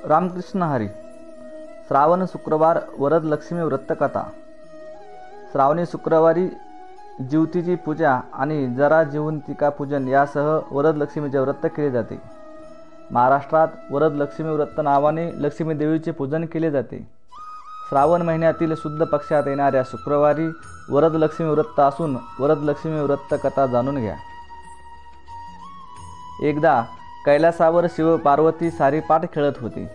रामकृष्ण हरी. श्रावण शुक्रवार वरदलक्ष्मी व्रतकथा. श्रावणी शुक्रवारी जिवतीची पूजा आणि जरा जिवंतिका पूजन यासह वरदलक्ष्मीचे व्रत केले जाते. महाराष्ट्रात वरदलक्ष्मी व्रत नावाने लक्ष्मी देवीचे पूजन केले जाते. श्रावण महिन्यातील शुद्ध पक्षात येणाऱ्या शुक्रवारी वरदलक्ष्मी व्रत असून वरदलक्ष्मी व्रत कथा जाणून घ्या. एकदा कैलासावर शिव पार्वती सारीपाट खेळत होती.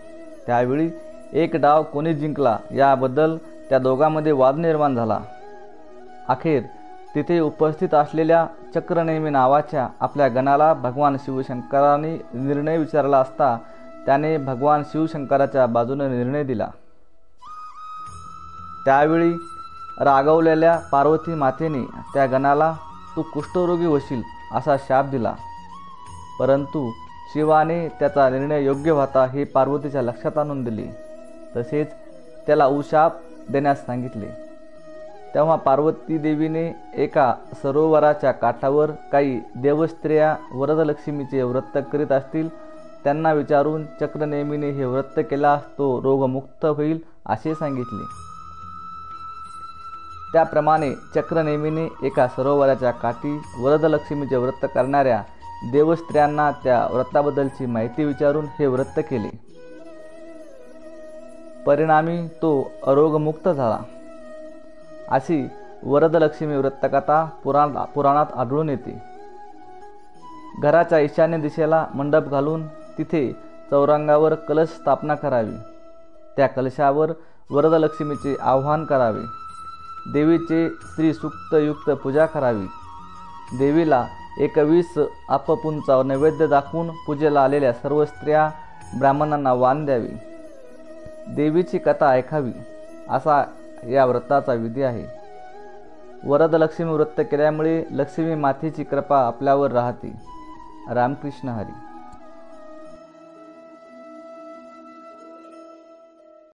त्यावेळी एक डाव कोणी जिंकला याबद्दल त्या दोघांमध्ये वाद निर्माण झाला. अखेर तिथे उपस्थित असलेल्या चक्रनेमी नावाच्या आपल्या गणाला भगवान शिवशंकरांनी निर्णय विचारला असता त्याने भगवान शिवशंकराच्या बाजूने निर्णय दिला. त्यावेळी रागावलेल्या पार्वती मातेने त्या गणाला तू कुष्ठरोगी होशील असा शाप दिला. परंतु शिवाने त्याचा निर्णय योग्य होता हे पार्वतीच्या लक्षात आणून दिले. तसेच त्याला उशाप देण्यास सांगितले. तेव्हा पार्वती देवीने एका सरोवराच्या काठावर काही देवस्त्रिया वरदलक्ष्मीचे व्रत करीत असतील त्यांना विचारून चक्रनेमीने हे व्रत केल्यास तो रोगमुक्त होईल असे सांगितले. त्याप्रमाणे चक्रनेमीने एका सरोवराच्या काठी वरदलक्ष्मीचे व्रत करणाऱ्या देवस्त्रियांना त्या व्रताबद्दलची माहिती विचारून हे व्रत केले. परिणामी तो अरोगमुक्त झाला. अशी वरदलक्ष्मी व्रतकथा पुराणात आढळून येते. घराच्या ईशान्य दिशेला मंडप घालून तिथे चौरंगावर कलश स्थापना करावी. त्या कलशावर वरदलक्ष्मीचे आवाहन करावे. देवीचे श्रीसूक्तयुक्त पूजा करावी. देवीला 21 अपपूंचा नैवेद्य दाखवून पूजेला आलेल्या सर्व स्त्रिया ब्राह्मणांना वाण द्यावी. देवीची कथा ऐकावी असा या व्रताचा विधी आहे. वरदलक्ष्मी व्रत केल्यामुळे लक्ष्मी मातेची कृपा आपल्यावर राहते. रामकृष्ण हरी.